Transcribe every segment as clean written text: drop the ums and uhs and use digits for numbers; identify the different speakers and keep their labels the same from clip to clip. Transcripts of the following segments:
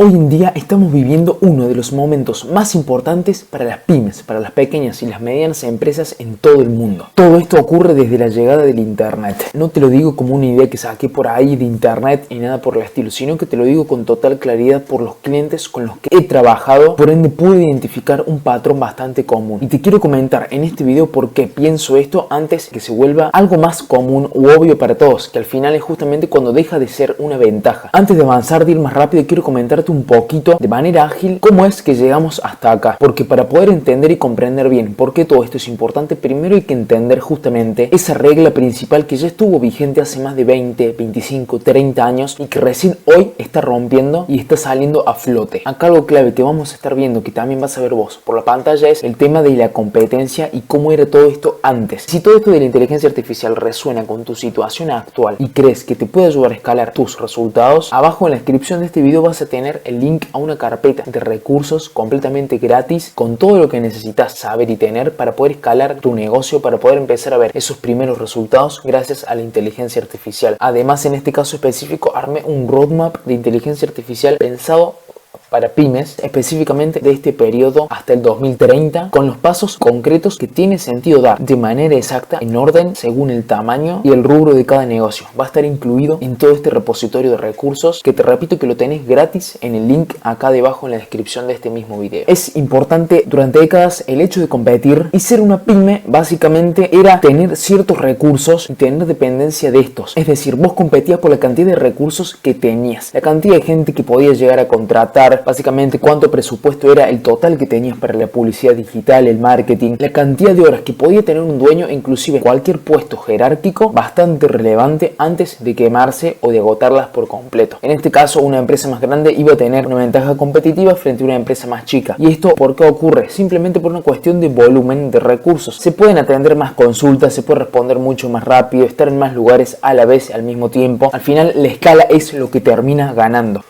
Speaker 1: Hoy en día estamos viviendo uno de los momentos más importantes para las pymes, para las pequeñas y las medianas empresas en todo el mundo. Todo esto ocurre desde la llegada del internet. No te lo digo como una idea que saqué por ahí de internet y nada por el estilo, sino que te lo digo con total claridad por los clientes con los que he trabajado, por ende pude identificar un patrón bastante común. Y te quiero comentar en este video por qué pienso esto antes de que se vuelva algo más común u obvio para todos, que al final es justamente cuando deja de ser una ventaja. Antes de avanzar, de ir más rápido, quiero comentarte un poquito de manera ágil cómo es que llegamos hasta acá, porque para poder entender y comprender bien por qué todo esto es importante, primero hay que entender justamente esa regla principal que ya estuvo vigente hace más de 20, 25, 30 años y que recién hoy está rompiendo y está saliendo a flote. Acá algo clave que vamos a estar viendo, que también vas a ver vos por la pantalla, es el tema de la competencia y cómo era todo esto antes. Si todo esto de la inteligencia artificial resuena con tu situación actual y crees que te puede ayudar a escalar tus resultados, abajo en la descripción de este video vas a tener el link a una carpeta de recursos completamente gratis con todo lo que necesitas saber y tener para poder escalar tu negocio, para poder empezar a ver esos primeros resultados gracias a la inteligencia artificial. Además, en este caso específico, armé un roadmap de inteligencia artificial pensado para pymes, específicamente de este periodo hasta el 2030, con los pasos concretos que tiene sentido dar de manera exacta, en orden, según el tamaño y el rubro de cada negocio. Va a estar incluido en todo este repositorio de recursos que te repito que lo tenés gratis en el link acá debajo en la descripción de este mismo video. Es importante durante décadas el hecho de competir, y ser una pyme básicamente era tener ciertos recursos y tener dependencia de estos. Es decir, vos competías por la cantidad de recursos que tenías, la cantidad de gente que podías llegar a contratar, básicamente cuánto presupuesto era el total que tenías para la publicidad digital, el marketing, la cantidad de horas que podía tener un dueño e inclusive cualquier puesto jerárquico bastante relevante antes de quemarse o de agotarlas por completo. En este caso, una empresa más grande iba a tener una ventaja competitiva frente a una empresa más chica. ¿Y esto por qué ocurre? Simplemente por una cuestión de volumen de recursos. Se pueden atender más consultas, se puede responder mucho más rápido, estar en más lugares a la vez al mismo tiempo. Al final la escala es lo que termina ganando.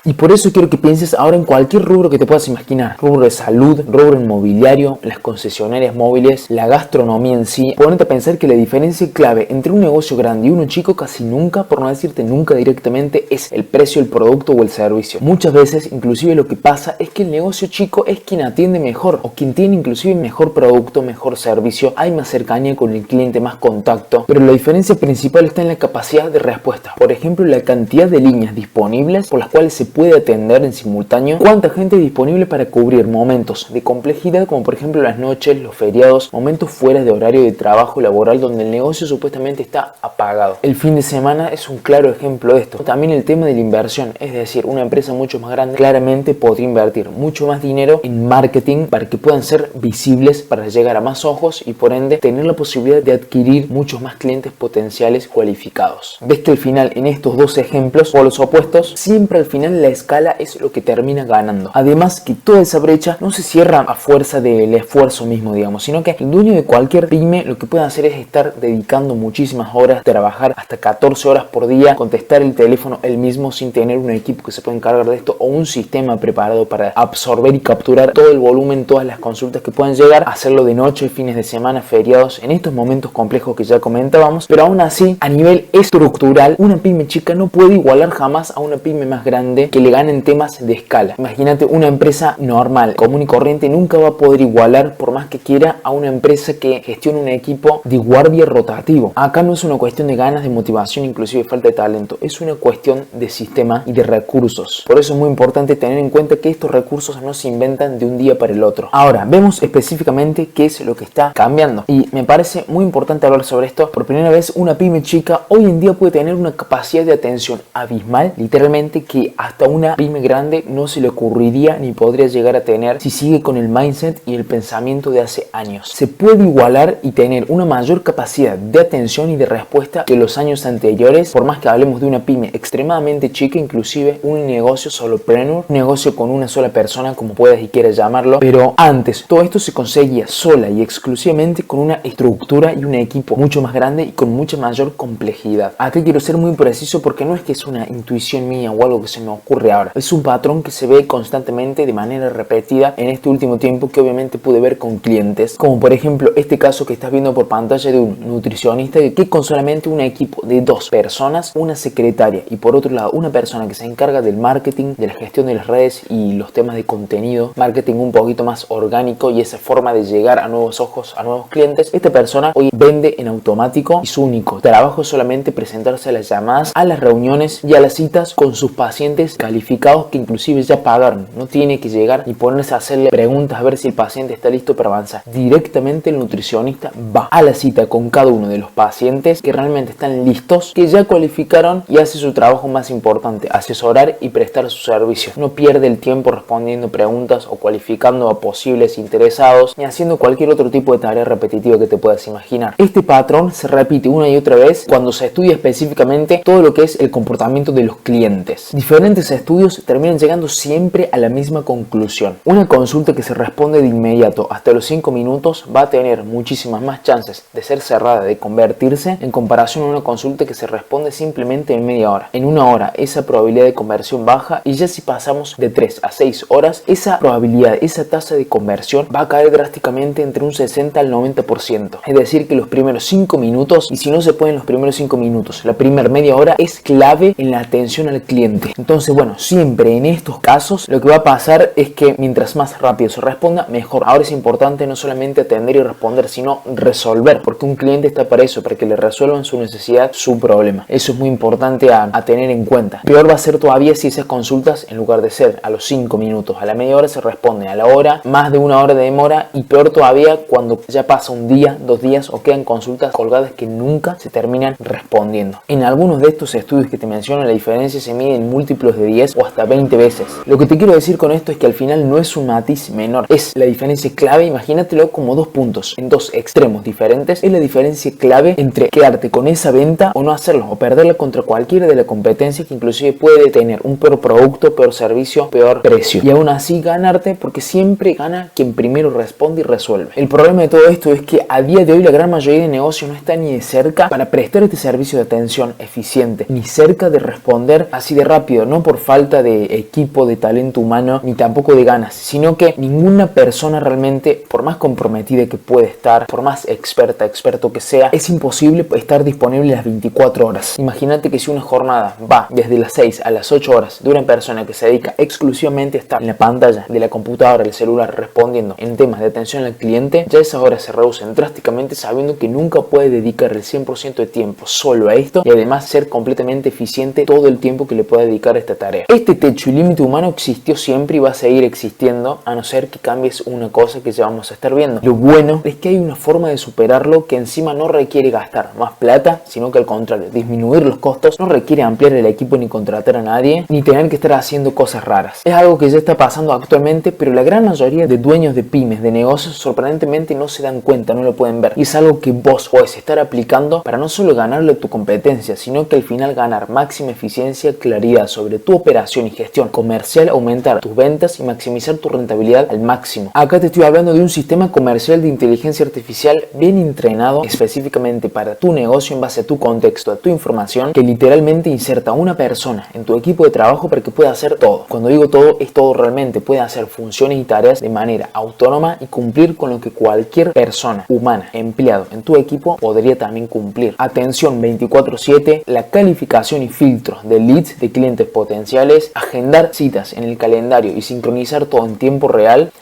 Speaker 1: Y por eso quiero que pienses ahora en cualquier rubro que te puedas imaginar. Rubro de salud, rubro inmobiliario, las concesionarias móviles, la gastronomía en sí. Ponete a pensar que la diferencia clave entre un negocio grande y uno chico casi nunca, por no decirte nunca directamente, es el precio del producto o el servicio. Muchas veces inclusive lo que pasa es que el negocio chico es quien atiende mejor o quien tiene inclusive mejor producto, mejor servicio. Hay más cercanía con el cliente, más contacto. Pero la diferencia principal está en la capacidad de respuesta. Por ejemplo, la cantidad de líneas disponibles por las cuales se puede atender en simultáneo, cuánta gente es disponible para cubrir momentos de complejidad como por ejemplo las noches, los feriados, momentos fuera de horario de trabajo laboral donde el negocio supuestamente está apagado. El fin de semana es un claro ejemplo de esto. También el tema de la inversión, es decir, una empresa mucho más grande claramente podría invertir mucho más dinero en marketing para que puedan ser visibles, para llegar a más ojos y por ende tener la posibilidad de adquirir muchos más clientes potenciales cualificados. Ves que al final en estos dos ejemplos o los opuestos, siempre al final la escala es lo que termina ganando. Además que toda esa brecha no se cierra a fuerza del esfuerzo mismo, digamos, sino que el dueño de cualquier pyme lo que puede hacer es estar dedicando muchísimas horas, trabajar hasta 14 horas por día, contestar el teléfono él mismo sin tener un equipo que se pueda encargar de esto o un sistema preparado para absorber y capturar todo el volumen, todas las consultas que puedan llegar, hacerlo de noche, fines de semana, feriados, en estos momentos complejos que ya comentábamos. Pero aún así, a nivel estructural, una pyme chica no puede igualar jamás a una pyme más grande que le gane en temas de escala. Imagínate, una empresa normal, común y corriente nunca va a poder igualar, por más que quiera, a una empresa que gestiona un equipo de guardia rotativo. Acá no es una cuestión de ganas, de motivación, inclusive falta de talento, es una cuestión de sistema y de recursos. Por eso es muy importante tener en cuenta que estos recursos no se inventan de un día para el otro. Ahora, vemos específicamente qué es lo que está cambiando y me parece muy importante hablar sobre esto. Por primera vez, una pyme chica hoy en día puede tener una capacidad de atención abismal, literalmente, que hasta una pyme grande no se le ocurriría ni podría llegar a tener si sigue con el mindset y el pensamiento de hace años. Se puede igualar y tener una mayor capacidad de atención y de respuesta que los años anteriores, por más que hablemos de una pyme extremadamente chica, inclusive un negocio solopreneur, un negocio con una sola persona, como puedas y quieras llamarlo. Pero antes todo esto se conseguía sola y exclusivamente con una estructura y un equipo mucho más grande y con mucha mayor complejidad. Aquí quiero ser muy preciso porque no es que es una intuición mía o algo que se me ocurre ocurre ahora. Es un patrón que se ve constantemente de manera repetida en este último tiempo, que obviamente pude ver con clientes, como por ejemplo este caso que estás viendo por pantalla de un nutricionista que con solamente un equipo de 2 personas, una secretaria y por otro lado una persona que se encarga del marketing, de la gestión de las redes y los temas de contenido, marketing un poquito más orgánico y esa forma de llegar a nuevos ojos, a nuevos clientes. Esta persona hoy vende en automático y su único trabajo es solamente presentarse a las llamadas, a las reuniones y a las citas con sus pacientes calificados que inclusive ya pagaron. No tiene que llegar ni ponerse a hacerle preguntas a ver si el paciente está listo para avanzar. Directamente el nutricionista va a la cita con cada uno de los pacientes que realmente están listos, que ya cualificaron, y hace su trabajo más importante, asesorar y prestar su servicio. No pierde el tiempo respondiendo preguntas o cualificando a posibles interesados ni haciendo cualquier otro tipo de tarea repetitiva que te puedas imaginar. Este patrón se repite una y otra vez cuando se estudia específicamente todo lo que es el comportamiento de los clientes. Diferentes estudios terminan llegando siempre a la misma conclusión. Una consulta que se responde de inmediato hasta los 5 minutos va a tener muchísimas más chances de ser cerrada, de convertirse, en comparación a una consulta que se responde simplemente en media hora. En una hora esa probabilidad de conversión baja, y ya si pasamos de 3 a 6 horas, esa probabilidad, esa tasa de conversión va a caer drásticamente entre un 60 al 90%. Es decir, que los primeros 5 minutos, y si no se pueden los primeros 5 minutos, la primera media hora es clave en la atención al cliente. Entonces, bueno, siempre en estos casos lo que va a pasar es que mientras más rápido se responda, mejor. Ahora es importante no solamente atender y responder, sino resolver, porque un cliente está para eso, para que le resuelvan su necesidad, su problema. Eso es muy importante a tener en cuenta. Peor va a ser todavía si esas consultas, en lugar de ser a los 5 minutos, a la media hora, se responde a la hora, más de una hora de demora, y peor todavía cuando ya pasa un día, 2 días o quedan consultas colgadas que nunca se terminan respondiendo. En algunos de estos estudios que te menciono, la diferencia se mide en múltiplos de 10 o hasta 20 veces. Lo que te quiero decir con esto es que al final no es un matiz menor, es la diferencia clave. Imagínatelo como 2 puntos en 2 extremos diferentes. Es la diferencia clave entre quedarte con esa venta o no hacerlo, o perderla contra cualquiera de la competencia que inclusive puede tener un peor producto, peor servicio, peor precio, y aún así ganarte, porque siempre gana quien primero responde y resuelve. El problema de todo esto es que a día de hoy la gran mayoría de negocios no está ni de cerca para prestar este servicio de atención eficiente, ni cerca de responder así de rápido, no por falta de equipo, de talento humano, ni tampoco de ganas, sino que ninguna persona realmente, por más comprometida que puede estar, por más experto que sea, es imposible estar disponible las 24 horas. Imagínate que si una jornada va desde las 6 a las 8 horas de una persona que se dedica exclusivamente a estar en la pantalla de la computadora, del celular, respondiendo en temas de atención al cliente, ya esas horas se reducen drásticamente, sabiendo que nunca puede dedicar el 100% de tiempo solo a esto, y además ser completamente eficiente todo el tiempo que le pueda dedicar a esta tarea. Este techo y límite humano existió siempre y va a seguir existiendo, a no ser que cambies una cosa que ya vamos a estar viendo. Lo bueno es que hay una forma de superarlo que encima no requiere gastar más plata, sino que al contrario, disminuir los costos. No requiere ampliar el equipo ni contratar a nadie, ni tener que estar haciendo cosas raras. Es algo que ya está pasando actualmente, pero la gran mayoría de dueños de pymes, de negocios, sorprendentemente no se dan cuenta, no lo pueden ver. Y es algo que vos podés estar aplicando para no solo ganarle a tu competencia, sino que al final ganar máxima eficiencia, claridad sobre tu operación y gestión comercial, aumentar tus ventas y maximizar tu rentabilidad al máximo. Acá te estoy hablando de un sistema comercial de inteligencia artificial bien entrenado específicamente para tu negocio en base a tu contexto, a tu información, que literalmente inserta a una persona en tu equipo de trabajo para que pueda hacer todo. Cuando digo todo, es todo realmente. Puede hacer funciones y tareas de manera autónoma y cumplir con lo que cualquier persona humana, empleado en tu equipo, podría también cumplir. Atención 24/7, la calificación y filtro de leads de clientes potenciales, agendar citas en el calendario y sincronizar todo en tiempo real,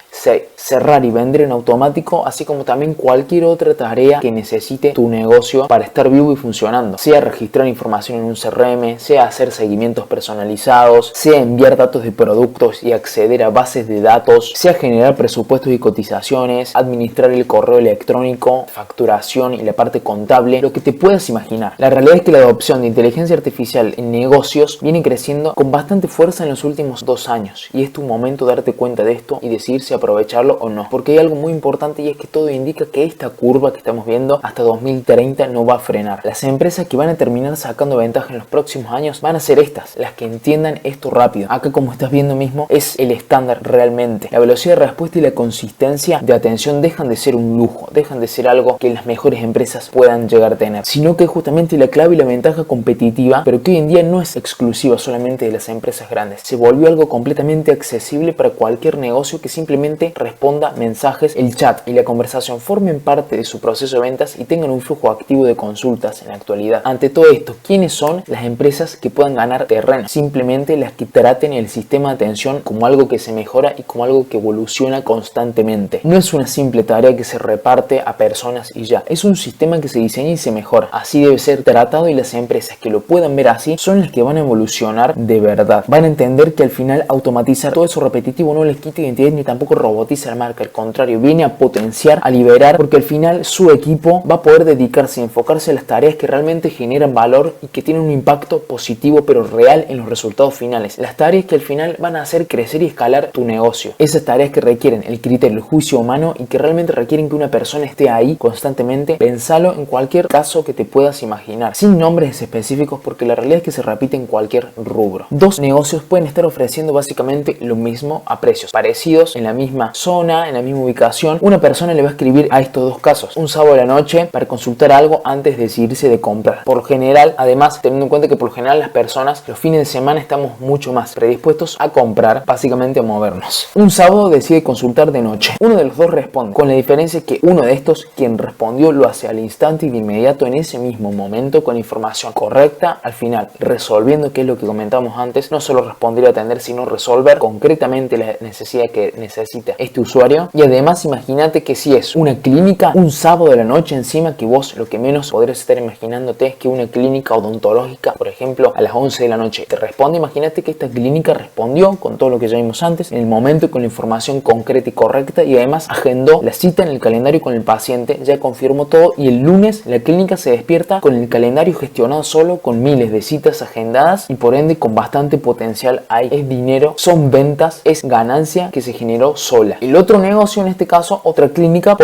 Speaker 1: cerrar y vender en automático, así como también cualquier otra tarea que necesite tu negocio para estar vivo y funcionando, sea registrar información en un CRM, sea hacer seguimientos personalizados, sea enviar datos de productos y acceder a bases de datos, sea generar presupuestos y cotizaciones, administrar el correo electrónico, facturación y la parte contable, lo que te puedas imaginar. La realidad es que la adopción de inteligencia artificial en negocios viene creciendo con bastante fuerza en los últimos 2 años, y es tu momento de darte cuenta de esto y decidirse a aprovecharlo o no, porque hay algo muy importante y es que todo indica que esta curva que estamos viendo hasta 2030 no va a frenar. Las empresas que van a terminar sacando ventaja en los próximos años van a ser estas, las que entiendan esto rápido. Acá, como estás viendo mismo, es el estándar realmente. La velocidad de respuesta y la consistencia de atención dejan de ser un lujo, dejan de ser algo que las mejores empresas puedan llegar a tener, sino que es justamente la clave y la ventaja competitiva, pero que hoy en día no es exclusiva solamente de las empresas grandes. Se volvió algo completamente accesible para cualquier negocio que simplemente responda mensajes, el chat y la conversación formen parte de su proceso de ventas y tengan un flujo activo de consultas en la actualidad. Ante todo esto, ¿quiénes son las empresas que puedan ganar terreno? Simplemente las que traten el sistema de atención como algo que se mejora y como algo que evoluciona constantemente. No es una simple tarea que se reparte a personas y ya, es un sistema que se diseña y se mejora. Así debe ser tratado y las empresas que lo puedan ver así son las que van a evolucionar de verdad. Van a entender que al final automatizar todo eso repetitivo no les quita identidad ni tampoco robotiza la marca, al contrario, viene a potenciar, a liberar, porque al final su equipo va a poder dedicarse y enfocarse a las tareas que realmente generan valor y que tienen un impacto positivo pero real en los resultados finales. Las tareas que al final van a hacer crecer y escalar tu negocio. Esas tareas que requieren el criterio, el juicio humano y que realmente requieren que una persona esté ahí constantemente. Pensalo en cualquier caso que te puedas imaginar, sin nombres específicos, porque la realidad es que se repite en cualquier rubro. Dos negocios pueden estar ofreciendo básicamente lo mismo a precios parecidos, en la misma zona, en la misma ubicación. Una persona le va a escribir a estos dos casos un sábado a la noche para consultar algo antes de decidirse de comprar. Por lo general, además, teniendo en cuenta que por lo general las personas los fines de semana estamos mucho más predispuestos a comprar, básicamente a movernos. Un sábado decide consultar de noche. Uno de los dos responde, con la diferencia que uno de estos, quien respondió, lo hace al instante y de inmediato en ese mismo momento con información correcta, al final resolviendo, que es lo que comentamos antes, no solo responder y atender, sino resolver concretamente la necesidad que necesita este usuario. Y además, imagínate que si es una clínica, un sábado de la noche encima, que vos lo que menos podrías estar imaginándote es que una clínica odontológica, por ejemplo, a las 11 de la noche te responde. Imagínate que esta clínica respondió con todo lo que ya vimos antes, en el momento, con la información concreta y correcta, y además agendó la cita en el calendario con el paciente, ya confirmó todo, y el lunes la clínica se despierta con el calendario gestionado solo, con miles de citas agendadas y por ende con bastante potencial. Ahí es dinero, son ventas, es ganancia que se generó sola. El otro negocio, en este caso otra clínica,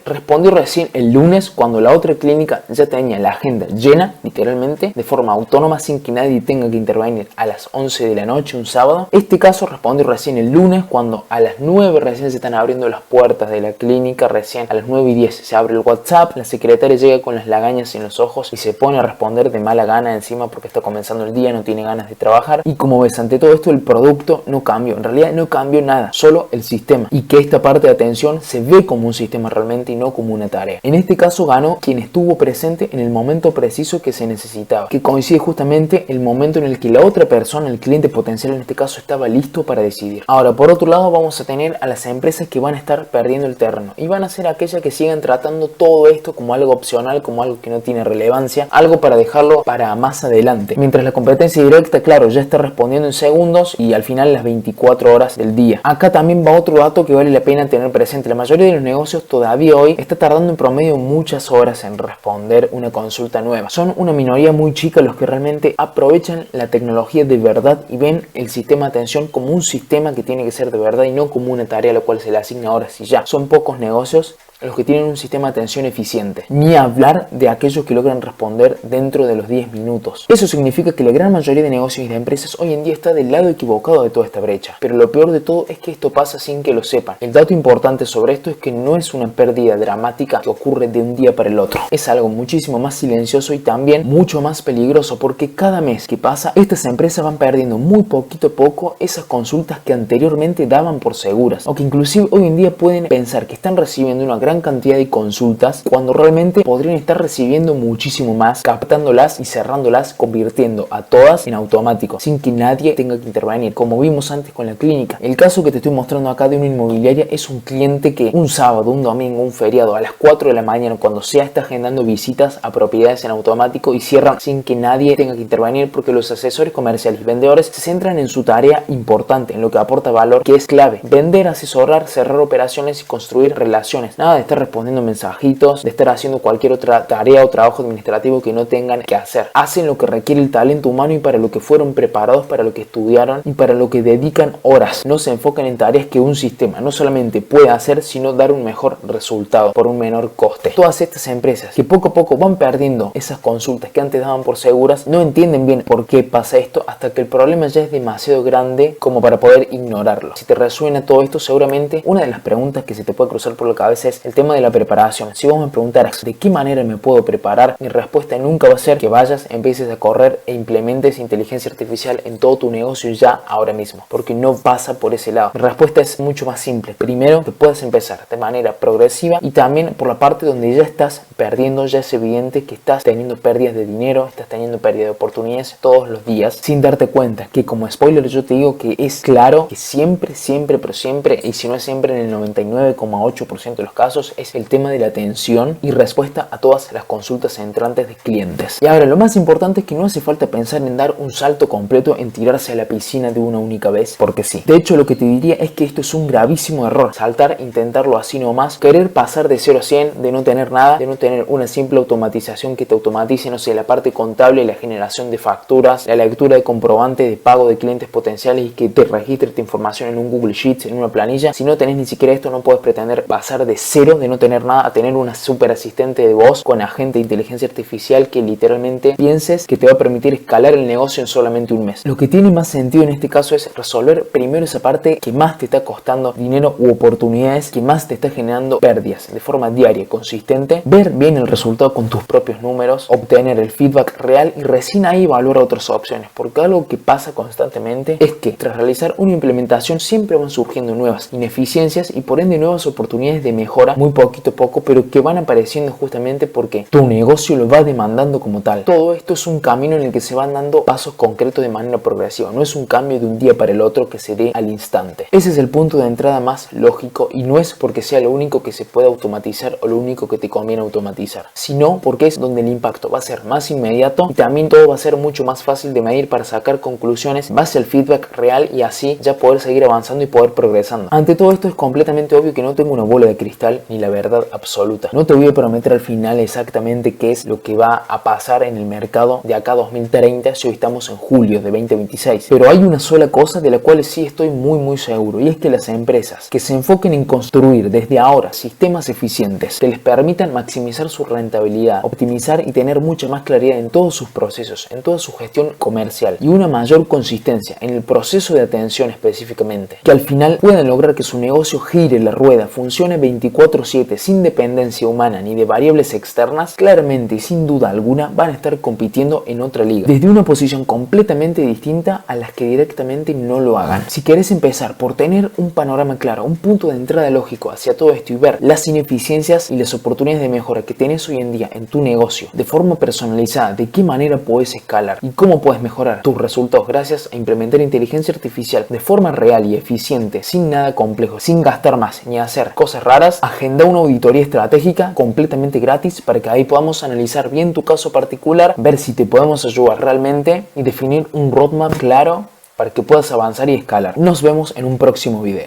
Speaker 1: respondió recién el lunes, cuando la otra clínica ya tenía la agenda llena, literalmente de forma autónoma, sin que nadie tenga que intervenir, a las 11 de la noche un sábado. Este caso respondió recién el lunes, cuando a las 9 recién se están abriendo las puertas de la clínica, recién a las 9:10 se abre el WhatsApp, la secretaria llega con las lagañas en los ojos y se pone a responder de mala gana encima porque está comenzando el día, no tiene ganas de trabajar. Y como ves, ante todo esto el producto no cambió, en realidad no cambió nada, solo el sistema, y que esta parte de atención se ve como un sistema realmente y no como una tarea. En este caso ganó quien estuvo presente en el momento preciso que se necesitaba, que coincide justamente el momento en el que la otra persona, el cliente potencial en este caso, estaba listo para decidir. Ahora, por otro lado, vamos a tener a las empresas que van a estar perdiendo el terreno y van a ser aquellas que sigan tratando todo esto como algo opcional, como algo que no tiene relevancia, algo para dejarlo para más adelante, mientras la competencia directa, claro, ya está respondiendo en segundos y al final las 24 horas del día. Acá también va otro dato que vale la pena tener presente. La mayoría de los negocios todavía hoy está tardando en promedio muchas horas en responder una consulta nueva. Son una minoría muy chica los que realmente aprovechan la tecnología de verdad y ven el sistema de atención como un sistema que tiene que ser de verdad y no como una tarea a la cual se le asigna horas y ya. Son pocos negocios los que tienen un sistema de atención eficiente, ni hablar de aquellos que logran responder dentro de los 10 minutos. Eso significa que la gran mayoría de negocios y de empresas hoy en día está del lado equivocado de toda esta brecha, pero lo peor de todo es que esto pasa sin que lo sepan. El dato importante sobre esto es que no es una pérdida dramática que ocurre de un día para el otro, es algo muchísimo más silencioso y también mucho más peligroso, porque cada mes que pasa estas empresas van perdiendo muy poquito a poco esas consultas que anteriormente daban por seguras, o que inclusive hoy en día pueden pensar que están recibiendo una gran cantidad de consultas cuando realmente podrían estar recibiendo muchísimo más, captándolas y cerrándolas, convirtiendo a todas en automático sin que nadie tenga que intervenir, como vimos antes con la clínica. El caso que te estoy mostrando acá de una inmobiliaria es un cliente que un sábado, un domingo, un feriado a las 4 de la mañana, cuando sea, está agendando visitas a propiedades en automático y cierran sin que nadie tenga que intervenir, porque los asesores comerciales y vendedores se centran en su tarea importante, en lo que aporta valor, que es clave: vender, asesorar, cerrar operaciones y construir relaciones. Nada de estar respondiendo mensajitos, de estar haciendo cualquier otra tarea o trabajo administrativo que no tengan que hacer. Hacen lo que requiere el talento humano y para lo que fueron preparados, para lo que estudiaron y para lo que dedican horas. No se enfocan en tareas que un sistema no solamente puede hacer, sino dar un mejor resultado por un menor coste. Todas estas empresas que poco a poco van perdiendo esas consultas que antes daban por seguras, no entienden bien por qué pasa esto hasta que el problema ya es demasiado grande como para poder ignorarlo. Si te resuena todo esto, seguramente una de las preguntas que se te puede cruzar por la cabeza es el tema de la preparación. Si vos me preguntaras de qué manera me puedo preparar, mi respuesta nunca va a ser que vayas, empieces a correr e implementes inteligencia artificial en todo tu negocio ya ahora mismo, porque no pasa por ese lado. Mi respuesta es mucho más simple. Primero, que puedas empezar de manera progresiva y también por la parte donde ya estás perdiendo, ya es evidente que estás teniendo pérdidas de dinero, estás teniendo pérdida de oportunidades todos los días sin darte cuenta. Que como spoiler yo te digo que es claro que siempre, pero siempre, y si no es siempre, en el 99,8% de los casos, es el tema de la atención y respuesta a todas las consultas entrantes de clientes. Y ahora lo más importante es que no hace falta pensar en dar un salto completo, en tirarse a la piscina de una única vez, porque sí. De hecho, lo que te diría es que esto es un gravísimo error. Saltar, intentarlo así nomás, querer pasar de 0 a 100, de no tener nada, de no tener una simple automatización que te automatice, no sé, la parte contable, la generación de facturas, la lectura de comprobante de pago de clientes potenciales y que te registre tu información en un Google Sheets, en una planilla. Si no tenés ni siquiera esto, no puedes pretender pasar de 0, de no tener nada, a tener una super asistente de voz con agente de inteligencia artificial que literalmente pienses que te va a permitir escalar el negocio en solamente un mes. Lo que tiene más sentido en este caso es resolver primero esa parte que más te está costando dinero u oportunidades, que más te está generando pérdidas de forma diaria, consistente, ver bien el resultado con tus propios números, obtener el feedback real y recién ahí evaluar otras opciones, porque algo que pasa constantemente es que tras realizar una implementación siempre van surgiendo nuevas ineficiencias y por ende nuevas oportunidades de mejora muy poquito a poco, pero que van apareciendo justamente porque tu negocio lo va demandando como tal. Todo esto es un camino en el que se van dando pasos concretos de manera progresiva, no es un cambio de un día para el otro que se dé al instante. Ese es el punto de entrada más lógico y no es porque sea lo único que se puede automatizar o lo único que te conviene automatizar, sino porque es donde el impacto va a ser más inmediato y también todo va a ser mucho más fácil de medir para sacar conclusiones base al feedback real y así ya poder seguir avanzando y poder progresando. Ante todo esto es completamente obvio que no tengo una bola de cristal ni la verdad absoluta. No te voy a prometer al final exactamente qué es lo que va a pasar en el mercado de acá a 2030 si hoy estamos en julio de 2026, pero hay una sola cosa de la cual sí estoy muy seguro y es que las empresas que se enfoquen en construir desde ahora sistemas eficientes que les permitan maximizar su rentabilidad, optimizar y tener mucha más claridad en todos sus procesos, en toda su gestión comercial y una mayor consistencia en el proceso de atención específicamente, que al final puedan lograr que su negocio gire la rueda, funcione 24/7 sin dependencia humana ni de variables externas, claramente y sin duda alguna van a estar compitiendo en otra liga, desde una posición completamente distinta a las que directamente no lo hagan. Si querés empezar por tener un panorama claro, un punto de entrada lógico hacia todo esto y ver las ineficiencias y las oportunidades de mejora que tenés hoy en día en tu negocio de forma personalizada, de qué manera puedes escalar y cómo puedes mejorar tus resultados gracias a implementar inteligencia artificial de forma real y eficiente, sin nada complejo, sin gastar más ni hacer cosas raras, agenda una auditoría estratégica completamente gratis para que ahí podamos analizar bien tu caso particular, ver si te podemos ayudar realmente y definir un roadmap claro para que puedas avanzar y escalar. Nos vemos en un próximo video.